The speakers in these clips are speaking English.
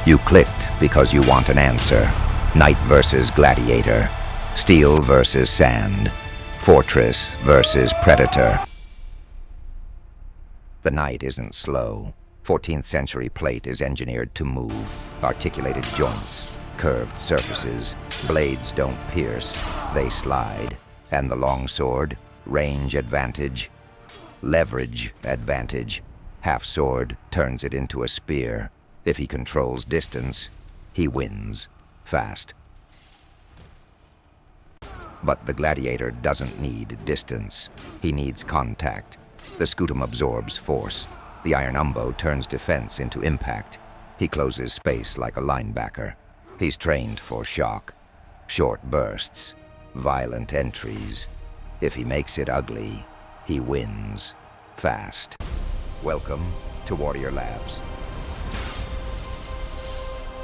You clicked because you want an answer. Knight versus Gladiator. Steel versus sand. Fortress versus predator. The knight isn't slow. 14th century plate is engineered to move. Articulated joints, curved surfaces. Blades don't pierce, they slide. And the longsword, range advantage, leverage advantage. Half sword turns it into a spear. If he controls distance, he wins fast. But the gladiator doesn't need distance. He needs contact. The scutum absorbs force. The iron umbo turns defense into impact. He closes space like a linebacker. He's trained for shock. Short bursts. Violent entries. If he makes it ugly, he wins fast. Welcome to Warrior Labs.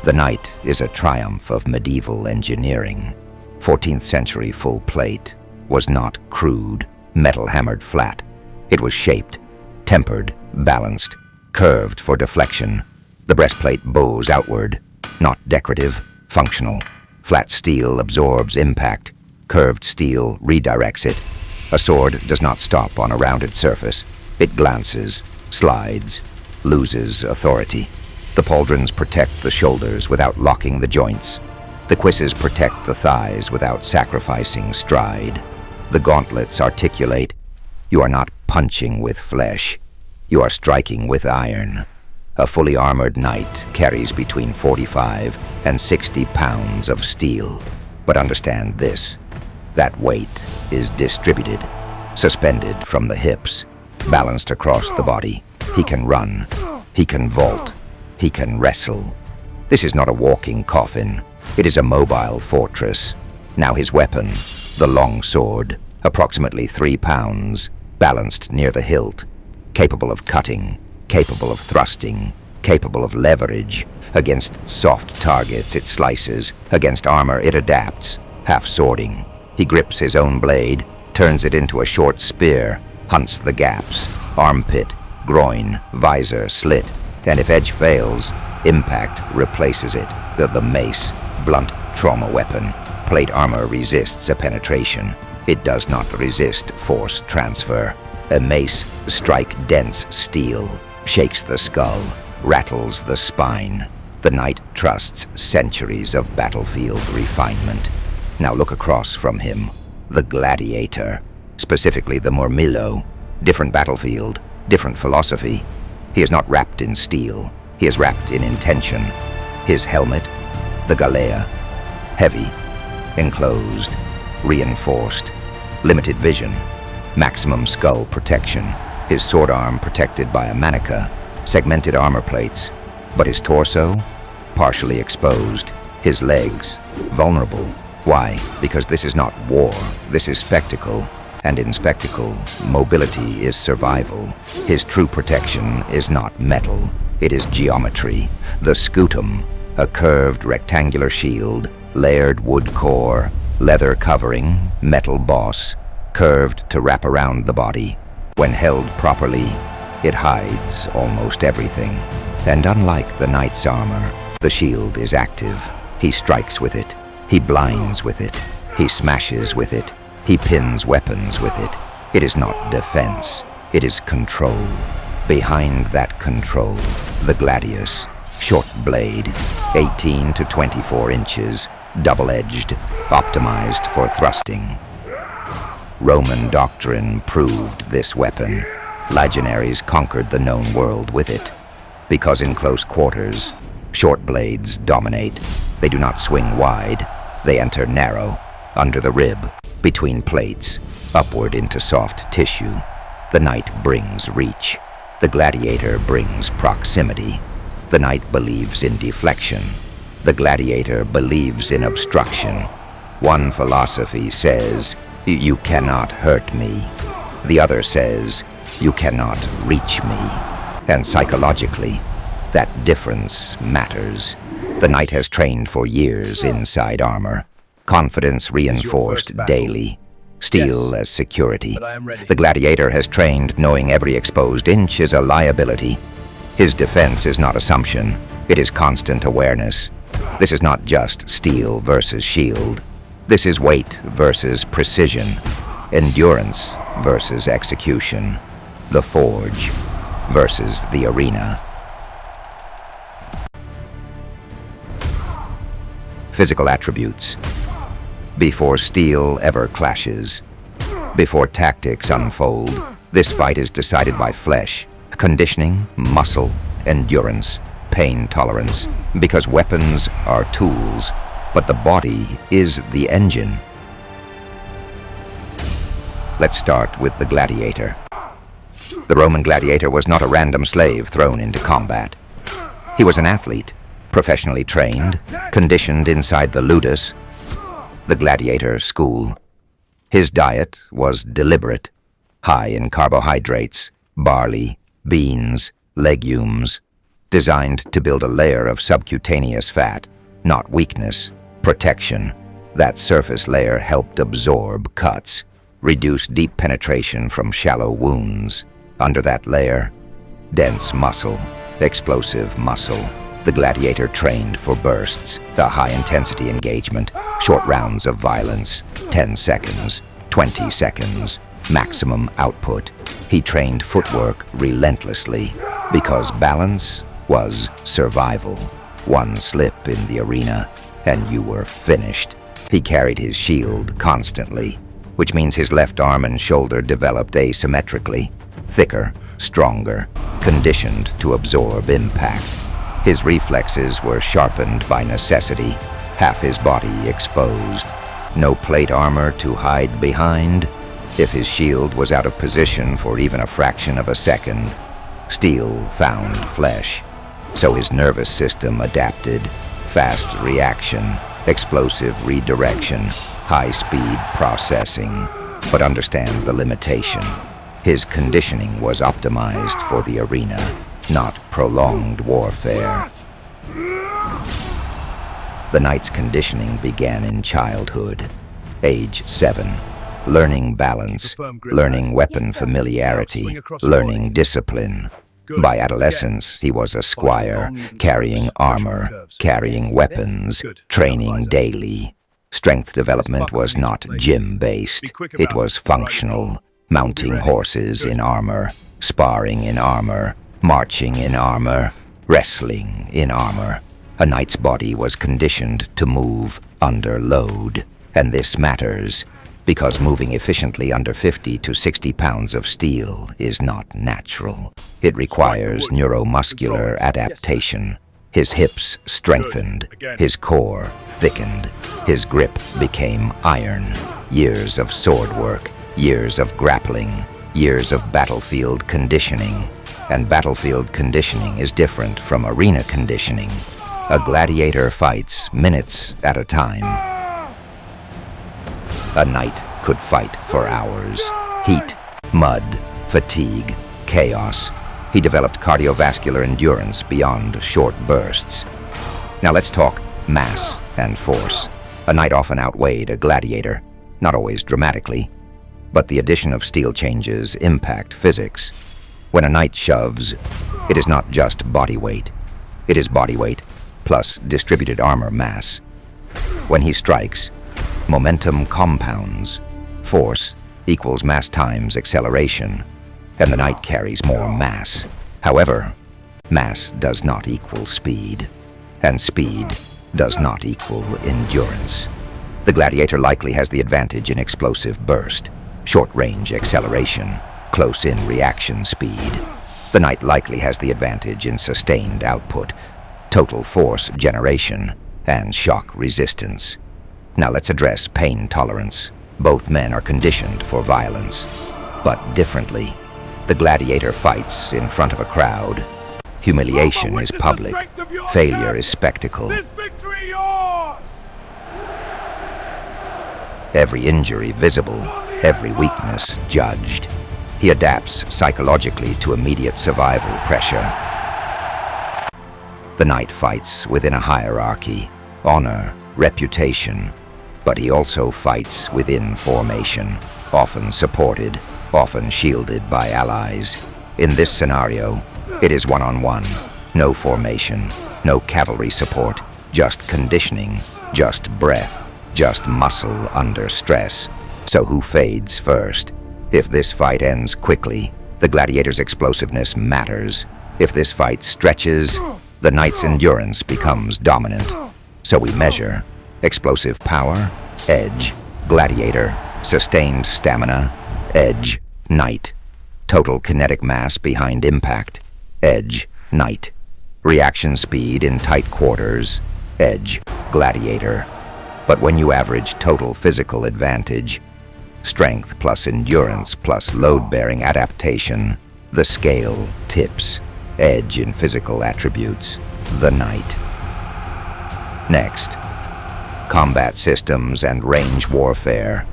The knight is a triumph of medieval engineering. 14th century full plate was not crude, metal hammered flat. It was shaped, tempered, balanced, curved for deflection. The breastplate bows outward, not decorative, functional. Flat steel absorbs impact. Curved steel redirects it. A sword does not stop on a rounded surface. It glances, slides, loses authority. The pauldrons protect the shoulders without locking the joints. The cuisses protect the thighs without sacrificing stride. The gauntlets articulate. You are not punching with flesh. You are striking with iron. A fully armored knight carries between 45 and 60 pounds of steel. But understand this. That weight is distributed, suspended from the hips, balanced across the body. He can run. He can vault. He can wrestle. This is not a walking coffin. It is a mobile fortress. Now his weapon, the longsword, approximately 3 pounds, balanced near the hilt, capable of cutting, capable of thrusting, capable of leverage. Against soft targets it slices, against armor it adapts, half-swording. He grips his own blade, turns it into a short spear, hunts the gaps, armpit, groin, visor, slit. And if edge fails, impact replaces it. The mace, blunt trauma weapon. Plate armor resists a penetration. It does not resist force transfer. A mace strike dense steel, shakes the skull, rattles the spine. The knight trusts centuries of battlefield refinement. Now look across from him. The gladiator, specifically the Murmillo. Different battlefield, different philosophy. He is not wrapped in steel. He is wrapped in intention. His helmet, the Galea, heavy, enclosed, reinforced, limited vision, maximum skull protection. His sword arm protected by a manica, segmented armor plates. But his torso, partially exposed. His legs, vulnerable. Why? Because this is not war. This is spectacle. And in spectacle, mobility is survival. His true protection is not metal. It is geometry. The Scutum, a curved rectangular shield, layered wood core, leather covering, metal boss, curved to wrap around the body. When held properly, it hides almost everything. And unlike the knight's armor, the shield is active. He strikes with it. He blinds with it. He smashes with it. He pins weapons with it. It is not defense. It is control. Behind that control, the Gladius, short blade, 18 to 24 inches, double-edged, optimized for thrusting. Roman doctrine proved this weapon. Legionaries conquered the known world with it. Because in close quarters, short blades dominate. They do not swing wide. They enter narrow, under the rib, between plates, upward into soft tissue. The knight brings reach. The gladiator brings proximity. The knight believes in deflection. The gladiator believes in obstruction. One philosophy says, you cannot hurt me. The other says, you cannot reach me. And psychologically, that difference matters. The knight has trained for years inside armor. Confidence reinforced daily. Steel as security. The gladiator has trained knowing every exposed inch is a liability. His defense is not assumption. It is constant awareness. This is not just steel versus shield. This is weight versus precision, endurance versus execution, the forge versus the arena. Physical attributes. Before steel ever clashes, before tactics unfold, this fight is decided by flesh, conditioning, muscle, endurance, pain tolerance, because weapons are tools, but the body is the engine. Let's start with the gladiator. The Roman gladiator was not a random slave thrown into combat. He was an athlete, professionally trained, conditioned inside the ludus, the gladiator school. His diet was deliberate, high in carbohydrates, barley, beans, legumes, designed to build a layer of subcutaneous fat, not weakness, protection. That surface layer helped absorb cuts, reduce deep penetration from shallow wounds. Under that layer, dense muscle, explosive muscle. The gladiator trained for bursts, the high-intensity engagement, short rounds of violence, 10 seconds, 20 seconds, maximum output. He trained footwork relentlessly because balance was survival. One slip in the arena, and you were finished. He carried his shield constantly, which means his left arm and shoulder developed asymmetrically, thicker, stronger, conditioned to absorb impact. His reflexes were sharpened by necessity, half his body exposed. No plate armor to hide behind. If his shield was out of position for even a fraction of a second, steel found flesh. So his nervous system adapted. Fast reaction, explosive redirection, high-speed processing. But understand the limitation. His conditioning was optimized for the arena, not prolonged warfare. The knight's conditioning began in childhood, age 7, learning balance, learning weapon familiarity, learning discipline. By adolescence, he was a squire, carrying armor, carrying weapons, training daily. Strength development was not gym-based, it was functional, mounting horses in armor, sparring in armor, marching in armor, wrestling in armor. A knight's body was conditioned to move under load, and this matters because moving efficiently under 50 to 60 pounds of steel is not natural. It requires neuromuscular adaptation. His hips strengthened, his core thickened, his grip became iron. Years of sword work, years of grappling, years of battlefield conditioning. And battlefield conditioning is different from arena conditioning. A gladiator fights minutes at a time. A knight could fight for hours. Heat, mud, fatigue, chaos. He developed cardiovascular endurance beyond short bursts. Now let's talk mass and force. A knight often outweighed a gladiator, not always dramatically, but the addition of steel changes impact physics. When a knight shoves, it is not just body weight. It is body weight plus distributed armor mass. When he strikes, momentum compounds. Force equals mass times acceleration, and the knight carries more mass. However, mass does not equal speed, and speed does not equal endurance. The gladiator likely has the advantage in explosive burst, short-range acceleration, close-in reaction speed. The knight likely has the advantage in sustained output, total force generation, and shock resistance. Now let's address pain tolerance. Both men are conditioned for violence, but differently. The gladiator fights in front of a crowd. Humiliation is public. Failure is spectacle. Every injury visible, every weakness judged. He adapts psychologically to immediate survival pressure. The knight fights within a hierarchy, honor, reputation, but he also fights within formation, often supported, often shielded by allies. In this scenario, it is one-on-one, no formation, No cavalry support, just conditioning, just breath, just muscle under stress. So who fades first? If this fight ends quickly, the gladiator's explosiveness matters. If this fight stretches, the knight's endurance becomes dominant. So we measure explosive power, edge, gladiator, sustained stamina, edge, knight. Total kinetic mass behind impact, edge, knight. Reaction speed in tight quarters, edge, gladiator. But when you average total physical advantage, strength plus endurance plus load-bearing adaptation, the scale tips, edge in physical attributes, the knight. Next, combat systems and range warfare.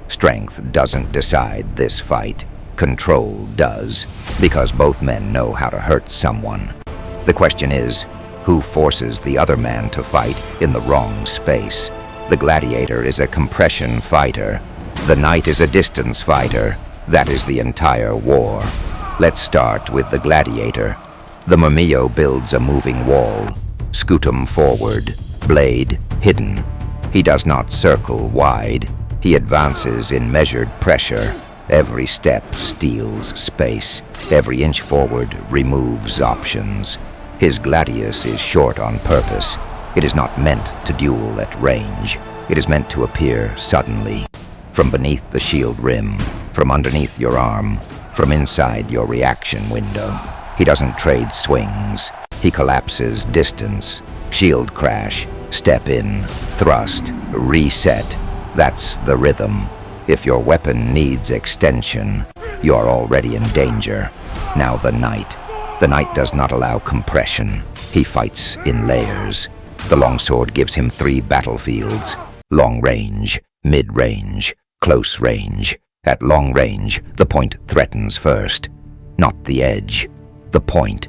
Strength doesn't decide this fight. Control does, because both men know how to hurt someone. The question is, who forces the other man to fight in the wrong space? The gladiator is a compression fighter. The knight is a distance fighter. That is the entire war. Let's start with the gladiator. The Murmillo builds a moving wall. Scutum forward, blade hidden. He does not circle wide. He advances in measured pressure. Every step steals space. Every inch forward removes options. His Gladius is short on purpose. It is not meant to duel at range. It is meant to appear suddenly. From beneath the shield rim, from underneath your arm, from inside your reaction window. He doesn't trade swings. He collapses distance. Shield crash, step in, thrust, reset. That's the rhythm. If your weapon needs extension, you're already in danger. Now the knight. The knight does not allow compression. He fights in layers. The longsword gives him 3 battlefields. Long range, mid-range, close range. At long range, the point threatens first. Not the edge, the point.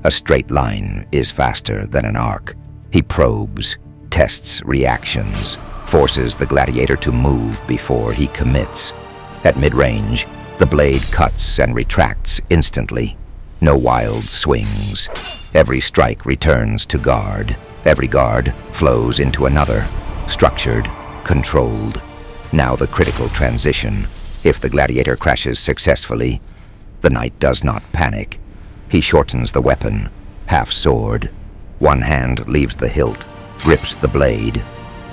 A straight line is faster than an arc. He probes, tests reactions, forces the gladiator to move before he commits. At mid-range, the blade cuts and retracts instantly. No wild swings. Every strike returns to guard. Every guard flows into another. Structured, controlled. Now the critical transition. If the gladiator crashes successfully, the knight does not panic. He shortens the weapon, half sword. One hand leaves the hilt, grips the blade.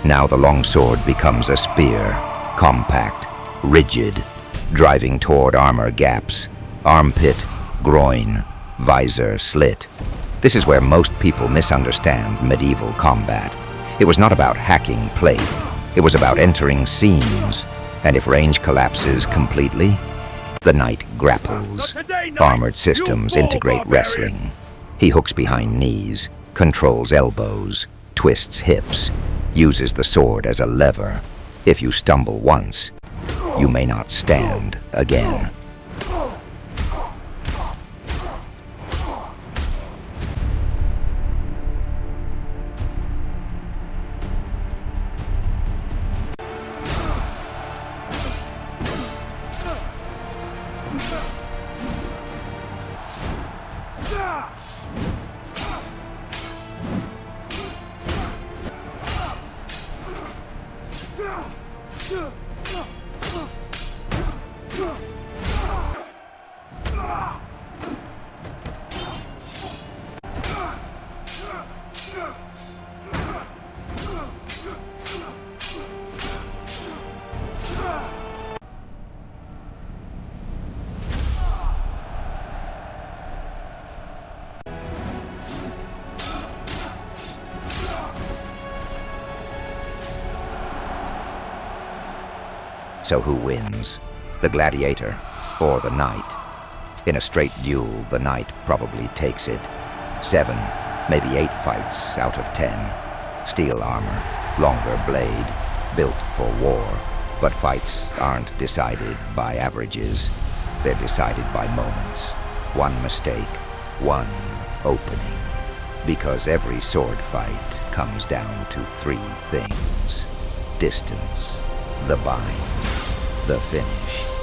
Now the longsword becomes a spear, compact, rigid, driving toward armor gaps, armpit, groin, visor slit. This is where most people misunderstand medieval combat. It was not about hacking plate. It was about entering seams. And if range collapses completely, the knight grapples. Armored systems integrate wrestling. He hooks behind knees, controls elbows, twists hips, uses the sword as a lever. If you stumble once, you may not stand again. So who wins? The gladiator or the knight? In a straight duel, the knight probably takes it. 7, maybe 8 fights out of 10. Steel armor, longer blade, built for war. But fights aren't decided by averages. They're decided by moments. One mistake, one opening. Because every sword fight comes down to 3 things. Distance, the bind, the finish.